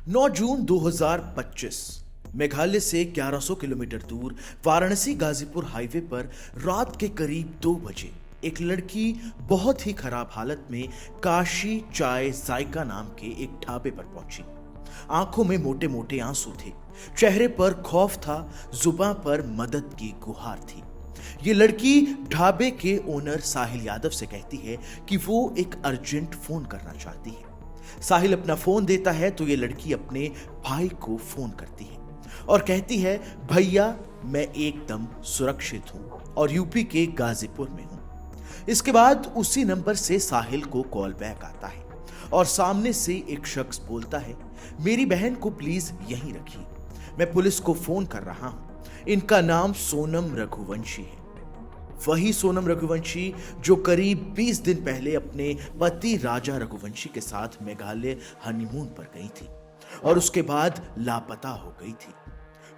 9 जून 2025 मेघालय से 1100 किलोमीटर दूर वाराणसी गाजीपुर हाईवे पर रात के करीब 2 बजे एक लड़की बहुत ही खराब हालत में काशी चाय जायका नाम के एक ढाबे पर पहुंची। आंखों में मोटे मोटे आंसू थे, चेहरे पर खौफ था, जुबान पर मदद की गुहार थी। ये लड़की ढाबे के ओनर साहिल यादव से कहती है कि वो एक अर्जेंट फोन करना चाहती है। साहिल अपना फोन देता है तो ये लड़की अपने भाई को फोन करती है और कहती है, भैया मैं एकदम सुरक्षित हूं और यूपी के गाजीपुर में हूं। इसके बाद उसी नंबर से साहिल को कॉल बैक आता है और सामने से एक शख्स बोलता है, मेरी बहन को प्लीज यहीं रखिए, मैं पुलिस को फोन कर रहा हूं। इनका नाम सोनम रघुवंशी है। वही सोनम रघुवंशी जो करीब 20 दिन पहले अपने पति राजा रघुवंशी के साथ मेघालय हनीमून पर गई थी और उसके बाद लापता हो गई थी।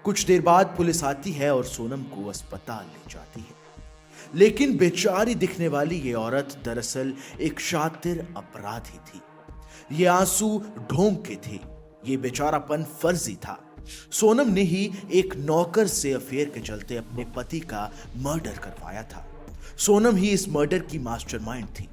कुछ देर बाद पुलिस आती है और सोनम को अस्पताल ले जाती है, लेकिन बेचारी दिखने वाली ये औरत दरअसल एक शातिर अपराधी थी। ये आंसू ढोंग के थे, ये बेचारापन फर्जी था। सोनम ने ही एक नौकर से अफेयर के चलते अपने पति का मर्डर करवाया था। सोनम ही इस मर्डर की मास्टरमाइंड थी।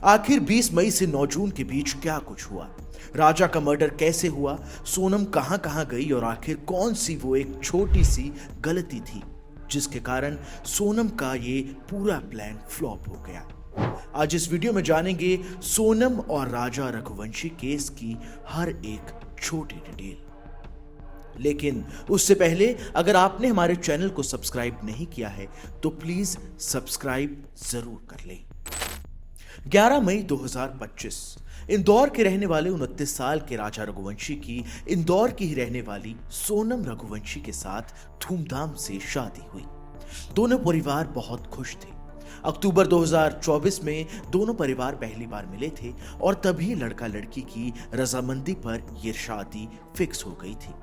आखिर 20 मई से 9 जून के बीच क्या कुछ हुआ? राजा का मर्डर कैसे हुआ? सोनम कहां कहां गई और आखिर कौन सी वो एक छोटी सी गलती थी जिसके कारण सोनम का ये पूरा प्लान फ्लॉप हो गया? आज इस वीडियो में जानेंगे सोनम और राजा रघुवंशी केस की हर एक छोटी डिटेल। लेकिन उससे पहले अगर आपने हमारे चैनल को सब्सक्राइब नहीं किया है तो प्लीज सब्सक्राइब जरूर कर लें। 11 मई 2025 इंदौर के रहने वाले 29 साल के राजा रघुवंशी की इंदौर की ही रहने वाली सोनम रघुवंशी के साथ धूमधाम से शादी हुई। दोनों परिवार बहुत खुश थे। अक्टूबर 2024 में दोनों परिवार पहली बार मिले थे और तभी लड़का लड़की की रजामंदी पर यह शादी फिक्स हो गई थी।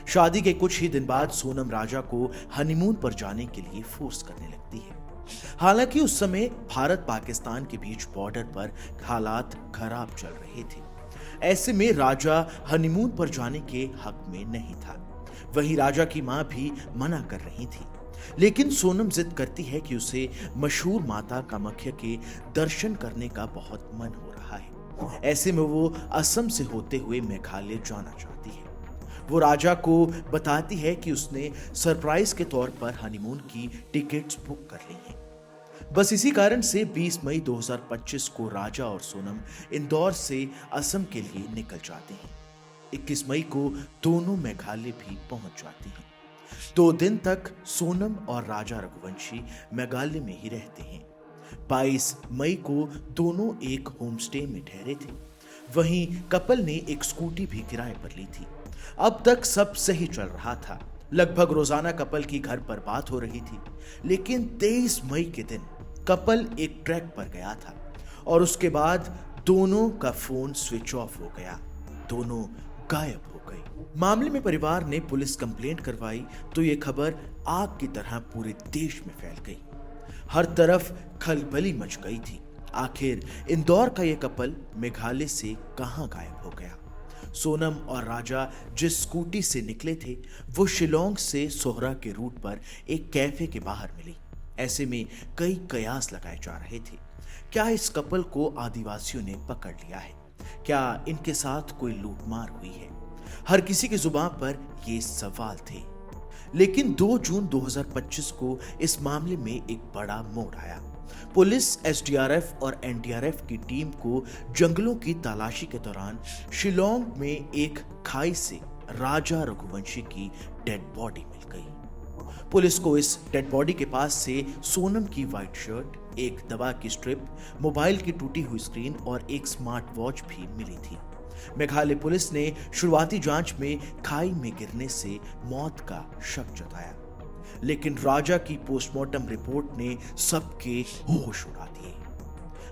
शादी के कुछ ही दिन बाद सोनम राजा को हनीमून पर जाने के लिए फोर्स करने लगती है। हालांकि उस समय भारत पाकिस्तान के बीच बॉर्डर पर हालात खराब चल रहे थे। ऐसे में राजा हनीमून पर जाने के हक में नहीं था। वहीं राजा की मां भी मना कर रही थी, लेकिन सोनम जिद करती है कि उसे मशहूर माता कामाख्या के दर्शन करने का बहुत मन हो रहा है। ऐसे में वो असम से होते हुए मेघालय जाना चाहती है। वो राजा को बताती है कि उसने सरप्राइज के तौर पर हनीमून की टिकट्स बुक कर ली हैं। बस इसी कारण से 20 मई 2025 को राजा और सोनम इंदौर से असम के लिए निकल जाते हैं। 21 मई को दोनों मेघालय भी पहुंच जाती हैं। 2 दिन तक सोनम और राजा रघुवंशी मेघालय में ही रहते हैं। 22 मई को दोनों एक होमस्टे में ठहरे थे। वहीं कपल ने एक स्कूटी भी किराए पर ली थी। अब तक सब सही चल रहा था। लगभग रोजाना कपल की घर पर बात हो रही थी, लेकिन 23 मई के दिन कपल एक ट्रैक पर गया था और उसके बाद दोनों का फोन स्विच ऑफ हो गया। दोनों गायब हो गए। मामले में परिवार ने पुलिस कंप्लेंट करवाई तो ये खबर आग की तरह पूरे देश में फैल गई। हर तरफ खलबली मच गई थी। आखिर इंदौर का ये कपल मेघालय से कहां गायब हो गया? सोनम और राजा जिस स्कूटी से निकले थे वो शिलोंग से सोहरा के रूट पर एक कैफे के बाहर मिली। ऐसे में कई कयास लगाए जा रहे थे। क्या इस कपल को आदिवासियों ने पकड़ लिया है? क्या इनके साथ कोई लूटमार हुई है? हर किसी की जुबान पर ये सवाल थे। लेकिन 2 जून 2025 को इस मामले में एक बड़ा मोड़ आया। पुलिस, एसडीआरएफ और एनडीआरएफ की टीम को जंगलों की तलाशी के दौरान शिलोंग में एक खाई से राजा रघुवंशी की डेड बॉडी मिल गई। पुलिस को इस डेड बॉडी के पास से सोनम की व्हाइट शर्ट, एक दवा की स्ट्रिप, मोबाइल की टूटी हुई स्क्रीन और एक स्मार्ट वॉच भी मिली थी। मेघालय पुलिस ने शुरुआती जांच में खाई में गिरने से मौत का शक जताया, लेकिन राजा की पोस्टमार्टम रिपोर्ट ने सबके होश उड़ा दिए।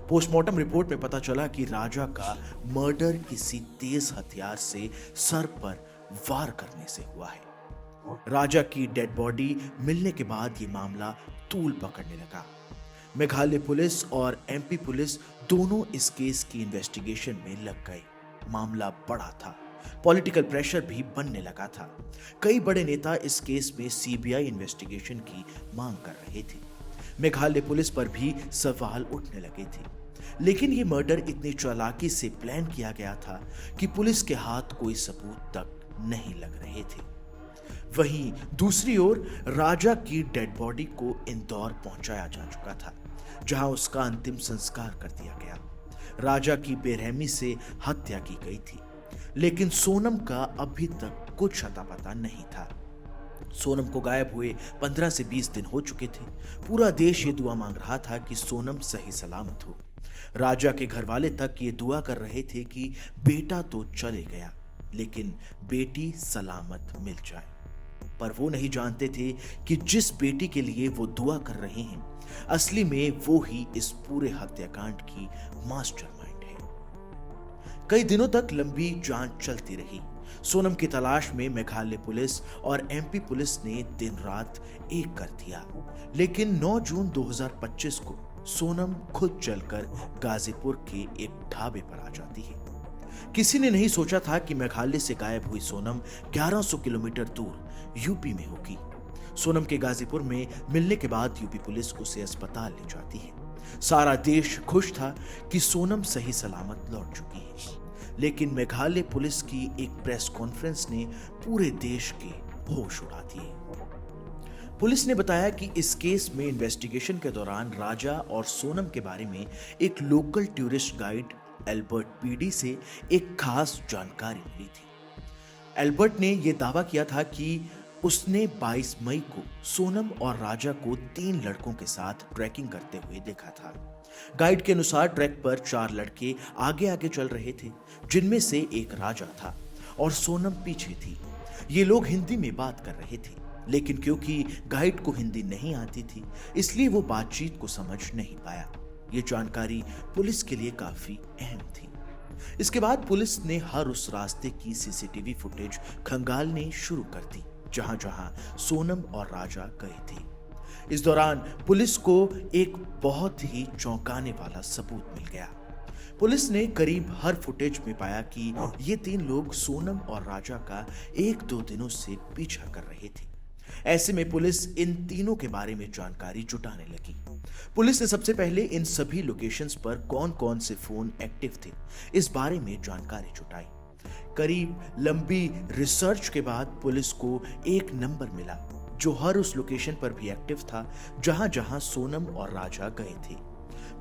पोस्टमार्टम रिपोर्ट में पता चला कि राजा का मर्डर किसी तेज हथियार से सर पर वार करने से हुआ है। राजा की डेड बॉडी मिलने के बाद ये मामला तूल पकड़ने लगा। मेघालय पुलिस और एमपी पुलिस दोनों इस केस की इन्वेस्टिगेशन में लग गए। मामला बड़ा था, पॉलिटिकल प्रेशर भी बनने लगा था। कई बड़े नेता इस केस में सीबीआई इन्वेस्टिगेशन की मांग कर रहे थे। मेघालय पुलिस पर भी सवाल उठने लगे थे, लेकिन ये मर्डर इतनी चालाकी से प्लान किया गया था कि पुलिस के हाथ कोई सबूत तक नहीं लग रहे थे। वहीं दूसरी ओर राजा की डेड बॉडी को इंदौर पहुंचाया जा चुका था, जहां उसका अंतिम संस्कार कर दिया गया। राजा की बेरहमी से हत्या की गई थी, लेकिन सोनम का अभी तक कुछ अता पता नहीं था। सोनम को गायब हुए 15 से 20 दिन हो चुके थे। पूरा देश ये दुआ मांग रहा था कि सोनम सही सलामत हो। राजा के घर वाले तक ये दुआ कर रहे थे कि बेटा तो चले गया, लेकिन बेटी सलामत मिल जाए। पर वो नहीं जानते थे कि जिस बेटी के लिए वो दुआ कर रहे हैं, असली में वो ही इस पूरे हत्याकांड की मास्टरमाइंड है। कई दिनों तक लंबी जांच चलती रही। सोनम की तलाश में मेघालय पुलिस और एमपी पुलिस ने दिन रात एक कर दिया, लेकिन 9 जून 2025 को सोनम खुद चलकर गाजीपुर के एक ढाबे पर आ जाती है। किसी ने नहीं सोचा था कि मेघालय से गायब हुई सोनम 1100 किलोमीटर दूर यूपी में होगी। सोनम के गाजीपुर में मिलने के बाद यूपी पुलिस उसे अस्पताल ले जाती है। सारा देश खुश था कि सोनम सही सलामत लौट चुकी है, लेकिन मेघालय पुलिस की एक प्रेस कॉन्फ्रेंस ने पूरे देश के होश उड़ा दिए। पुलिस ने बताया कि इस केस में इन्वेस्टिगेशन के दौरान राजा और सोनम के बारे में एक local tourist guide Albert PD से एक खास जानकारी मिली थी। एल्बर्ट ने यह दावा किया था कि उसने 22 मई को सोनम और राजा को 3 लड़कों के साथ ट्रैकिंग करते हुए देखा था। गाइड के अनुसार ट्रैक पर 4 लड़के आगे आगे चल रहे थे, जिनमें से एक राजा था और सोनम पीछे थी। ये लोग हिंदी में बात कर रहे थे, लेकिन क्योंकि गाइड को हिंदी नहीं आती थी, इसलिए वो बातचीत को समझ नहीं पाया। ये जानकारी पुलिस के लिए काफी अहम थी। इसके बाद पुलिस ने हर उस रास्ते की सीसीटीवी फुटेज खंगालने शुरू कर दी जहां जहां सोनम और राजा गए थे। इस दौरान पुलिस को एक बहुत ही चौंकाने वाला सबूत मिल गया। पुलिस ने करीब हर फुटेज में पाया कि ये 3 लोग सोनम और राजा का 1-2 दिनों से पीछा कर रहे थे। ऐसे में पुलिस इन तीनों के बारे में जानकारी जुटाने लगी। पुलिस ने सबसे पहले इन सभी लोकेशंस पर कौन-कौन से फोन एक्टिव थे, इस बारे में जानकारी जुटाई। करीब लंबी रिसर्च के बाद पुलिस को एक नंबर मिला जो हर उस लोकेशन पर भी एक्टिव था जहां जहां सोनम और राजा गए थे।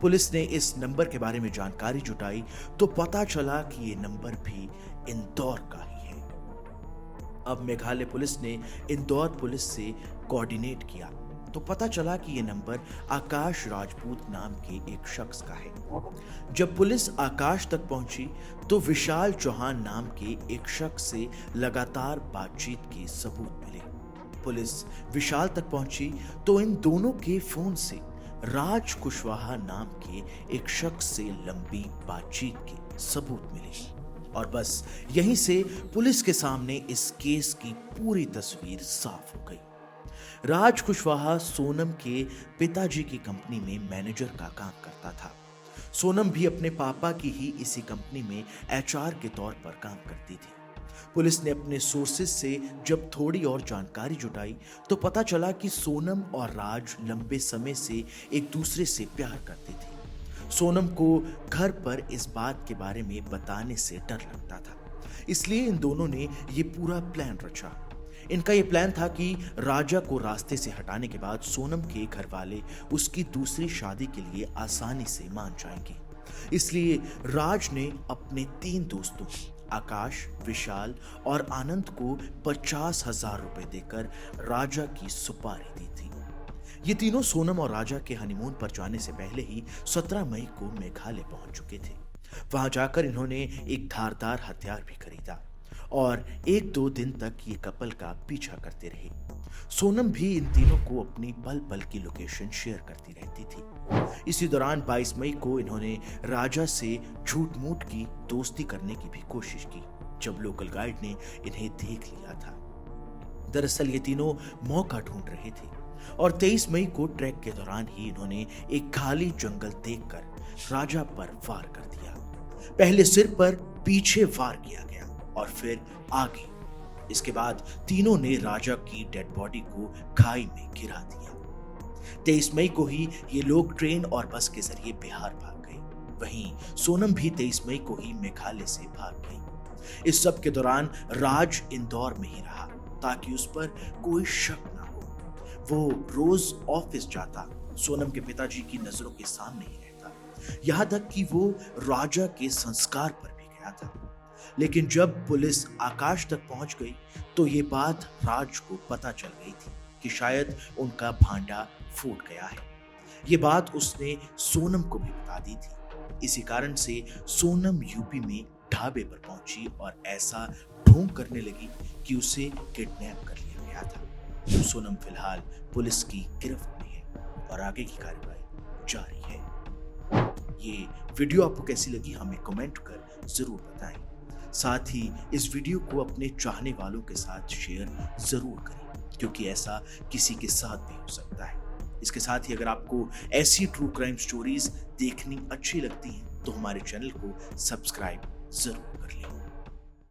पुलिस ने इस नंबर के बारे में जानकारी जुटाई तो पता चला कि ये नंबर भी इंदौर का ही है। अब मेघालय पुलिस ने इंदौर पुलिस से कोऑर्डिनेट किया तो पता चला कि ये नंबर आकाश राजपूत नाम के एक शख्स का है। जब पुलिस आकाश तक पहुंची तो विशाल चौहान नाम के एक शख्स से लगातार बातचीत के सबूत मिले। पुलिस विशाल तक पहुंची तो इन दोनों के फोन से राज कुशवाहा नाम के एक शख्स से लंबी बातचीत के सबूत मिले और बस यहीं से पुलिस के सामने इस केस की पूरी तस्वीर साफ हो गई। राज कुशवाहा सोनम के पिताजी की कंपनी में मैनेजर का काम करता था। सोनम भी अपने पापा की ही इसी कंपनी में एचआर के तौर पर काम करती थी। पुलिस ने अपने सोर्सेस से जब थोड़ी और जानकारी जुटाई तो पता चला कि सोनम और राज लंबे समय से एक दूसरे से प्यार करते थे। सोनम को घर पर इस बात के बारे में बताने से डर लगता था, इसलिए इन दोनों ने ये पूरा प्लान रचा। इनका ये प्लान था कि राजा को रास्ते से हटाने के बाद सोनम के घर वाले उसकी दूसरी शादी के लिए आसानी से मान जाएंगे। इसलिए राज ने अपने 3 दोस्तों आकाश, विशाल और आनंद को 50,000 रुपए देकर राजा की सुपारी दी थी। ये तीनों सोनम और राजा के हनीमून पर जाने से पहले ही 17 मई को मेघालय पहुंच चुके थे। वहां जाकर इन्होंने एक धारदार हथियार भी खरीदा और 1-2 दिन तक ये कपल का पीछा करते रहे। सोनम भी इन तीनों को अपनी पल पल की लोकेशन शेयर करती रहती थी। इसी दौरान 22 मई को इन्होंने राजा से झूठ मूठ की दोस्ती करने की भी कोशिश की, जब लोकल गाइड ने इन्हें देख लिया था। दरअसल ये तीनों मौका ढूंढ रहे थे और 23 मई को ट्रैक के दौरान ही इन्होंने एक खाली जंगल देखकर राजा पर वार कर दिया। पहले सिर पर, पीछे वार किया गया और फिर आगे। इसके बाद तीनों ने राजा की डेड बॉडी को खाई में गिरा दिया। 23 मई को ही ये लोग ट्रेन और बस के जरिए बिहार भाग गए। वहीं सोनम भी 23 मई को ही मेघालय से भाग गई। इस सब के दौरान राज इंदौर में ही रहा ताकि उस पर कोई शक ना हो। वो रोज ऑफिस जाता, सोनम के पिताजी की नजरों के सामने ही रहता, यहां तक कि वो राजा के संस्कार पर भी गया था। लेकिन जब पुलिस आकाश तक पहुंच गई तो ये बात राज को पता चल गई थी कि शायद उनका भांडा फूट गया है। ये बात उसने सोनम को भी बता दी थी। इसी कारण से सोनम यूपी में ढाबे पर पहुंची और ऐसा ढोंग करने लगी कि उसे किडनैप कर लिया गया था। तो सोनम फिलहाल पुलिस की गिरफ्त में है और आगे की कार्रवाई जारी है। ये वीडियो आपको कैसी लगी हमें कमेंट कर जरूर बताएं। साथ ही इस वीडियो को अपने चाहने वालों के साथ शेयर जरूर करें, क्योंकि ऐसा किसी के साथ भी हो सकता है। इसके साथ ही अगर आपको ऐसी ट्रू क्राइम स्टोरीज देखनी अच्छी लगती हैं तो हमारे चैनल को सब्सक्राइब जरूर कर लें।